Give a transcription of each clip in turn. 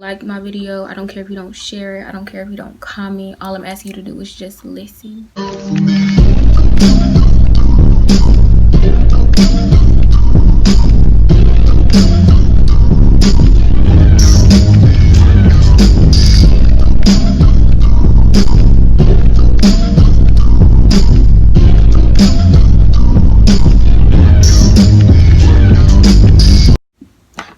Like my video, I don't care if you don't share it, I don't care if you don't comment. All I'm asking you to do is just listen.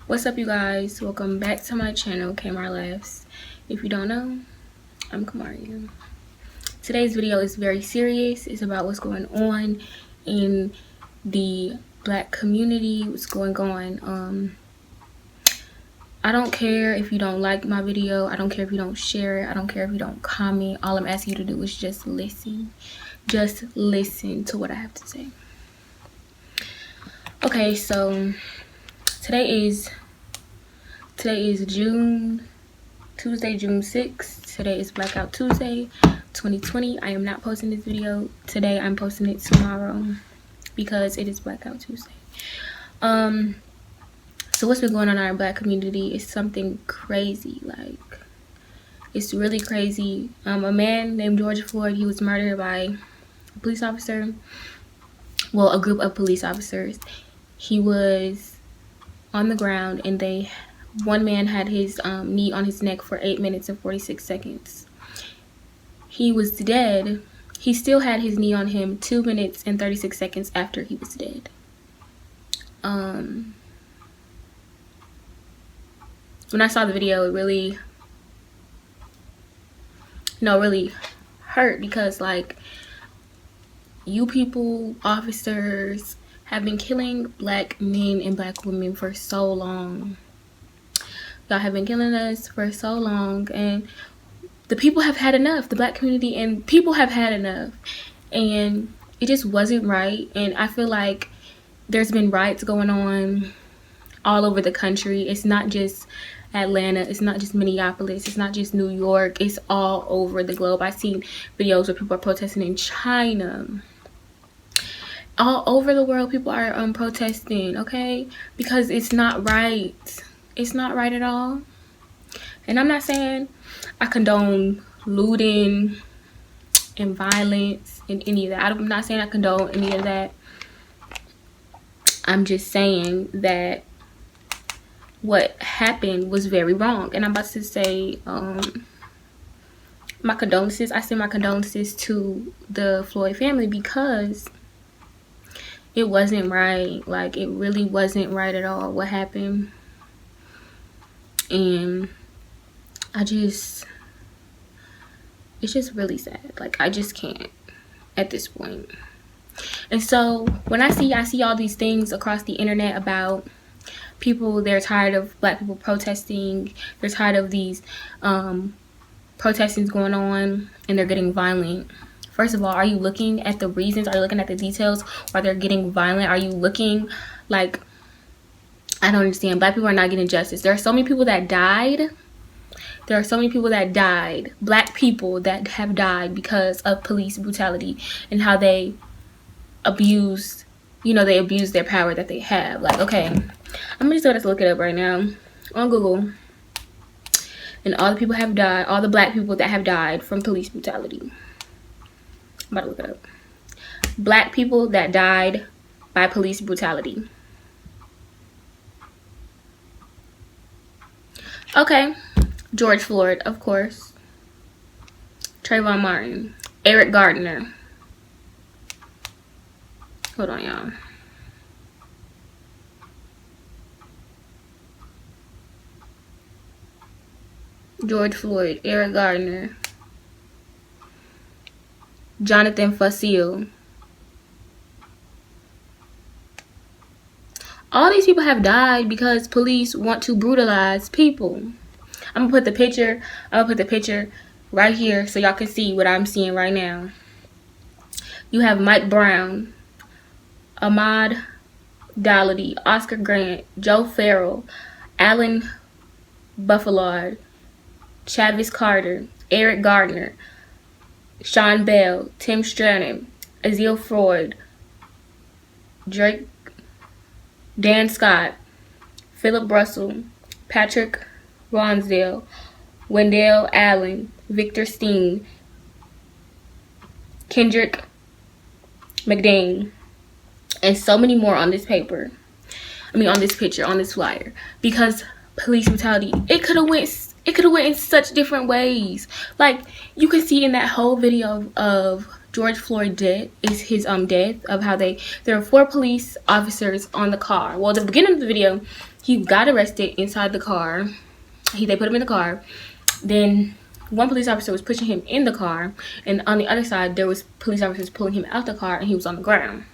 What's up, you guys? Welcome back to my channel, Kamar Laughs. If you don't know, I'm Kamaria. Today's video is very serious. It's about what's going on in the black community, what's going on. I don't care if you don't like my video, I don't care if you don't share it, I don't care if you don't comment. All I'm asking you to do is just listen. Just listen to what I have to say. Okay, so today is Tuesday, June 6th. Today is Blackout Tuesday 2020. I am not posting this video today. I'm posting it tomorrow because it is Blackout Tuesday. So what's been going on in our black community is something crazy. Like, it's really crazy. A man named George Floyd, he was murdered by a police officer. Well, a group of police officers. He was on the ground and one man had his knee on his neck for 8 minutes and 46 seconds. He was dead. He still had his knee on him 2 minutes and 36 seconds after he was dead. When I saw the video, it really hurt, because like, you people, officers, have been killing black men and black women for so long. Y'all have been killing us for so long, and the people have had enough. The black community and people have had enough, and it just wasn't right. And I feel like there's been riots going on all over the country. It's not just Atlanta, it's not just Minneapolis, it's not just New York, it's all over the globe. I've seen videos where people are protesting in China. All over the world, people are protesting, okay? Because it's not right. It's not right at all. And I'm not saying I condone looting and violence and any of that. I'm not saying I condone any of that. I'm just saying that what happened was very wrong. And I'm about to say my condolences. I send my condolences to the Floyd family, because it wasn't right. Like, it really wasn't right at all what happened. And it's just really sad. Like, I just can't at this point. And so when I see all these things across the internet about people, they're tired of black people protesting, they're tired of these protestings going on, and they're getting violent. First of all, are you looking at the reasons? Are you looking at the details why they're getting violent? Are you looking, like, I don't understand. Black people are not getting justice. There are so many people that died. There are so many people that died. Black people that have died because of police brutality and how they abused, they abuse their power that they have. Like, okay, I'm just going to look it up right now on Google. And all the people have died, all the black people that have died from police brutality. I'm about to look it up. Black people that died by police brutality. Okay, George Floyd, of course. Trayvon Martin. Eric Gardner. Hold on, y'all. George Floyd, Eric Gardner, Jonathan Fusil. All these people have died because police want to brutalize people. I'm gonna put the picture right here so y'all can see what I'm seeing right now. You have Mike Brown, Ahmaud Daugherty, Oscar Grant, Joe Farrell, Alan Buffalo, Travis Carter, Eric Gardner, Sean Bell, Tim Stratton, Azil Freud, Drake, Dan Scott, Philip Russell, Patrick Ronsdale, Wendell Allen, Victor Steen, Kendrick McDane, and so many more on this paper. On this picture, on this flyer. Because police brutality, it could have went in such different ways. Like, you can see in that whole video of George Floyd's death, death, of how there were 4 police officers on the car. Well, at the beginning of the video, he got arrested inside the car. They put him in the car. Then one police officer was pushing him in the car, and on the other side there was police officers pulling him out the car, and he was on the ground.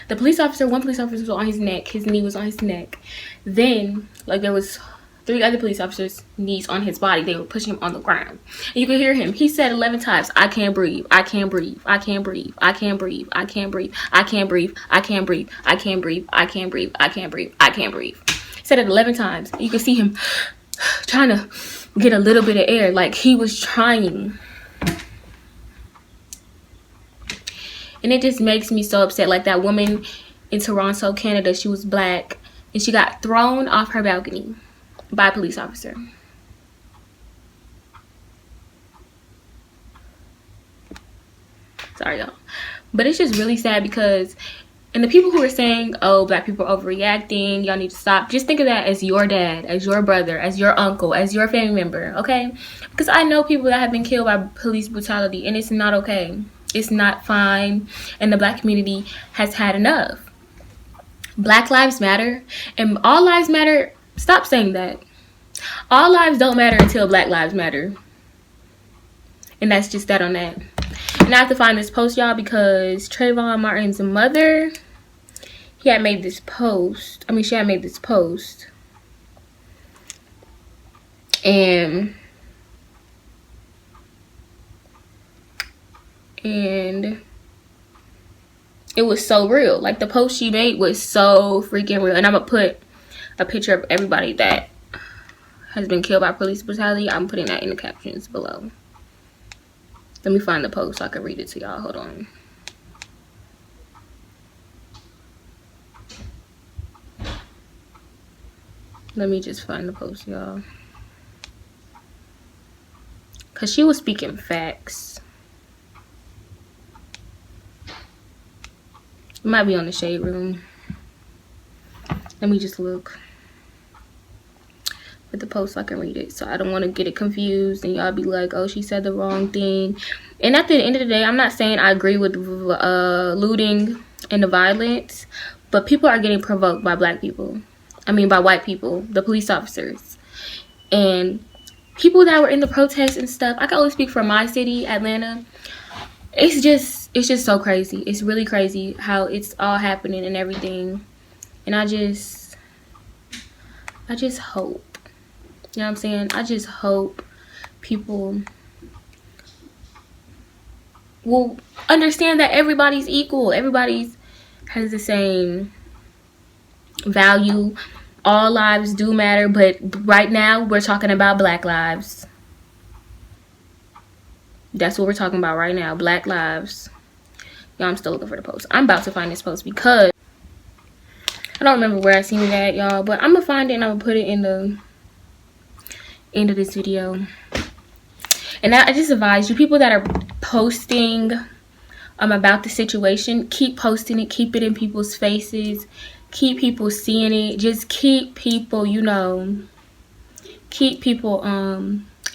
One police officer was on his neck. His knee was on his neck. Then, like, there was 3 other police officers' knees on his body. They were pushing him on the ground. And you could hear him. He said 11 times, "I can't breathe. I can't breathe. I can't breathe. I can't breathe. I can't breathe. I can't breathe. I can't breathe. I can't breathe. I can't breathe. I can't breathe. I can't breathe." He said it 11 times. You could see him trying to get a little bit of air. Like, he was trying. And it just makes me so upset. Like, that woman in Toronto, Canada, she was black, and she got thrown off her balcony by a police officer. Sorry, y'all. But it's just really sad because, and the people who are saying, oh, black people are overreacting, y'all need to stop, just think of that as your dad, as your brother, as your uncle, as your family member, okay? Because I know people that have been killed by police brutality, and it's not okay. It's not fine, and the black community has had enough. Black lives matter, and all lives matter. Stop saying that. All lives don't matter until black lives matter. And that's just that on that. And I have to find this post, y'all, because Trayvon Martin's mother, she had made this post. And it was so real. Like, the post she made was so freaking real. And I'm gonna put a picture of everybody that has been killed by police brutality. I'm putting that in the captions below. Let me find the post so I can read it to y'all. Hold on. Let me just find the post, y'all. Because she was speaking facts. It might be on the shade room. Let me just look at the post so I can read it. So I don't want to get it confused and y'all be like, oh, she said the wrong thing. And at the end of the day, I'm not saying I agree with looting and the violence, but people are getting provoked by black people. By white people, the police officers. And people that were in the protests and stuff, I can only speak for my city, Atlanta. It's just so crazy. It's really crazy how it's all happening and everything. And I just hope, you know what I'm saying? I just hope people will understand that everybody's equal. Everybody's has the same value. All lives do matter, but right now we're talking about black lives. That's what we're talking about right now, black lives. Y'all, I'm still looking for the post. I'm about to find this post because I don't remember where I seen it at, y'all, but I'm gonna find it and I'm gonna put it in the end of this video. And I just advise you, people that are posting about the situation, keep posting it, keep it in people's faces, keep people seeing it, just keep people,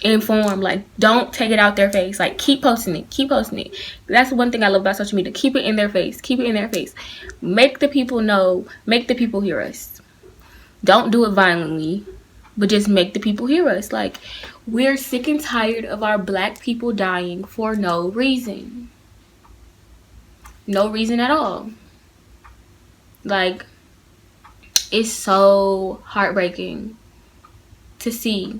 informed. Like, don't take it out their face. Like, keep posting it. That's one thing I love about social media. Keep it in their face. Make the people know, make the people hear us. Don't do it violently, but just make the people hear us. Like, we're sick and tired of our black people dying for no reason at all. Like, it's so heartbreaking to see.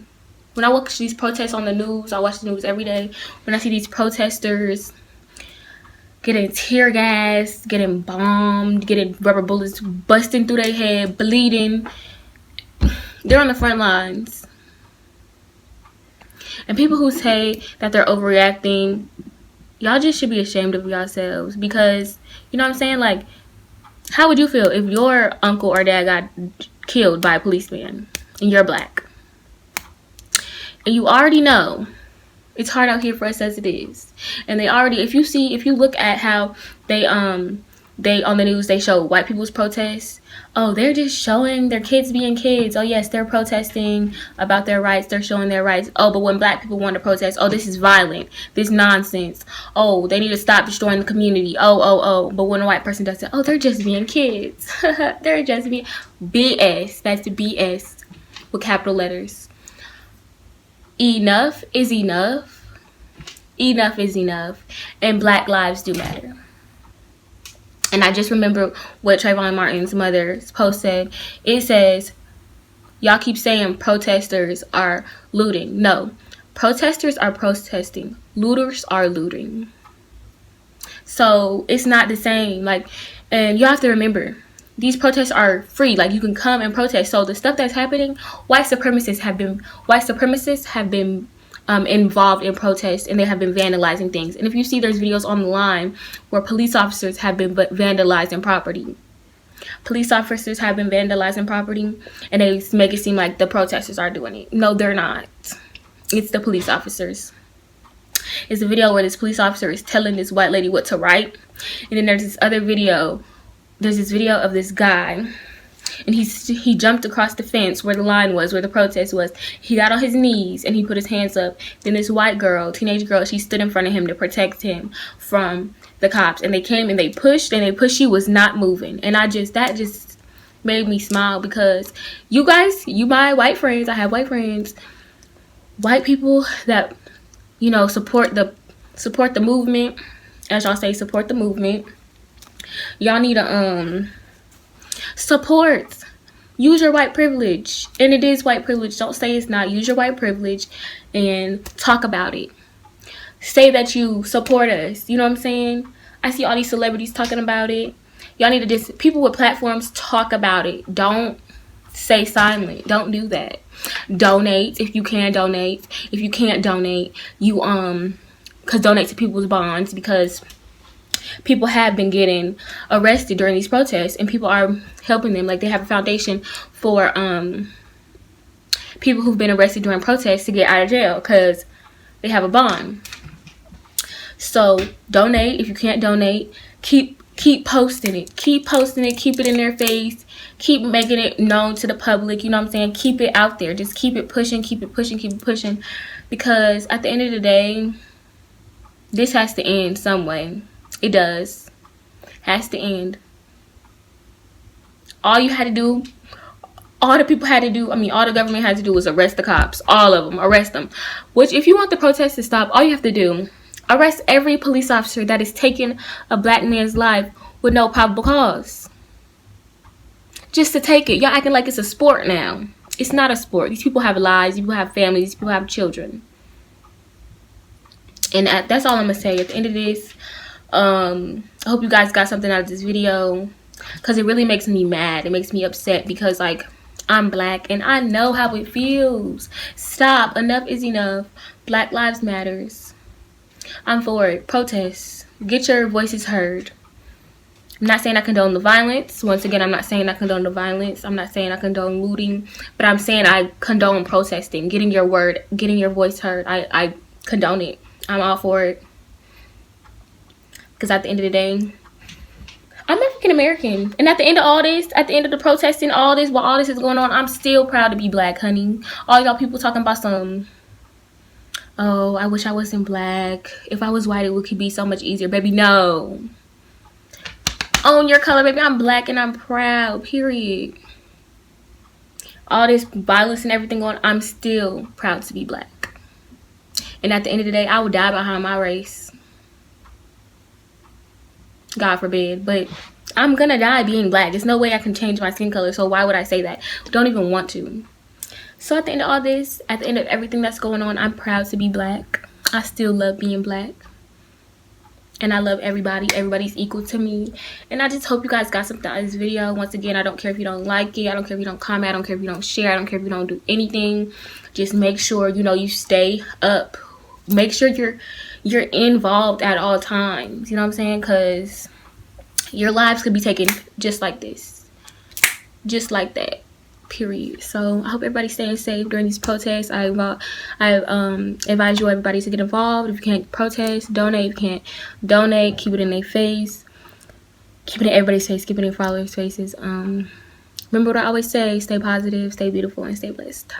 When I watch these protests on the news, I watch the news every day. When I see these protesters getting tear gas, getting bombed, getting rubber bullets busting through their head, bleeding, they're on the front lines. And people who say that they're overreacting, y'all just should be ashamed of yourselves. Because, you know what I'm saying? Like, how would you feel if your uncle or dad got killed by a policeman and you're black? And you already know it's hard out here for us as it is. And they already, if you look at how they on the news, they show white people's protests. Oh, they're just showing their kids being kids. Oh yes, they're protesting about their rights. They're showing their rights. Oh, but when black people want to protest, oh, this is violent. This nonsense. Oh, they need to stop destroying the community. Oh. But when a white person does it, oh, they're just being kids. They're just being BS. That's the BS with capital letters. Enough is enough. Enough is enough. And Black lives do matter. And I just remember what Trayvon Martin's mother's post said. It says, y'all keep saying protesters are looting. No, protesters are protesting. Looters are looting. So it's not the same. Like, and you have to remember, these protests are free. Like, you can come and protest. So the stuff that's happening, white supremacists have been involved in protests, and they have been vandalizing things. And if you see, there's videos online where police officers have been vandalizing property. Police officers have been vandalizing property, and they make it seem like the protesters are doing it. No, they're not. It's the police officers. It's a video where this police officer is telling this white lady what to write, and then there's this other video. There's this video of this guy, and he jumped across the fence where the line was, where the protest was. He got on his knees and he put his hands up. Then this white girl, teenage girl, she stood in front of him to protect him from the cops. And they came and they pushed and they pushed. She was not moving. And that just made me smile, because you guys, my white friends, I have white friends, white people that, you know, support the movement, as y'all say, support the movement. Y'all need to support. Use your white privilege. And it is white privilege. Don't say it's not. Use your white privilege and talk about it. Say that you support us. You know what I'm saying? I see all these celebrities talking about it. Y'all need to just, people with platforms, talk about it. Don't stay silent. Don't do that. Donate if you can donate. If you can't donate, you donate to people's bonds, because people have been getting arrested during these protests, and people are helping them. Like, they have a foundation for people who've been arrested during protests to get out of jail because they have a bond. So donate if you can't donate. Keep posting it. Keep posting it. Keep it in their face. Keep making it known to the public. You know what I'm saying? Keep it out there. Just keep it pushing. Keep it pushing. Keep it pushing. Because at the end of the day, this has to end some way. It does. Has to end. All you had to do, all the people had to do, all the government had to do was arrest the cops. All of them. Arrest them. Which, if you want the protests to stop, all you have to do, arrest every police officer that is taking a black man's life with no probable cause. Just to take it. Y'all acting like it's a sport now. It's not a sport. These people have lives. These people have families. These people have children. And that's all I'm going to say. At the end of this, I hope you guys got something out of this video, because it really makes me mad. It makes me upset, because, like, I'm black and I know how it feels. Stop. Enough is enough. Black lives matters. I'm for it. Protest. Get your voices heard. I'm not saying I condone the violence. Once again, I'm not saying I condone the violence. I'm not saying I condone looting, but I'm saying I condone protesting, getting your voice heard. I condone it. I'm all for it. Because at the end of the day, I'm African American. And at the end of all this, at the end of the protesting, all this, while all this is going on, I'm still proud to be black, honey. All y'all people talking about some, oh, I wish I wasn't black. If I was white, it could be so much easier. Baby, no. Own your color, baby. I'm black and I'm proud, period. All this violence and everything going on, I'm still proud to be black. And at the end of the day, I would die behind my race. God forbid, but I'm gonna die being black. There's no way I can change my skin color, so why would I say that? Don't even want to. So at the end of all this, at the end of everything that's going on, I'm proud to be black. I still love being black, and I love everybody. Everybody's equal to me, and I just hope you guys got something out of this video. Once again, I don't care if you don't like it. I don't care if you don't comment. I don't care if you don't share. I don't care if you don't do anything. Just make sure, you know, you stay up. Make sure you're involved at all times. You know what I'm saying? Because your lives could be taken just like this. Just like that. period. So I hope everybody's staying safe during these protests. I advise you everybody to get involved. If you can't protest, donate. If you can't donate, keep it in their face. Keep it in everybody's face. Keep it in followers' faces. Remember what I always say: stay positive, stay beautiful, and stay blessed.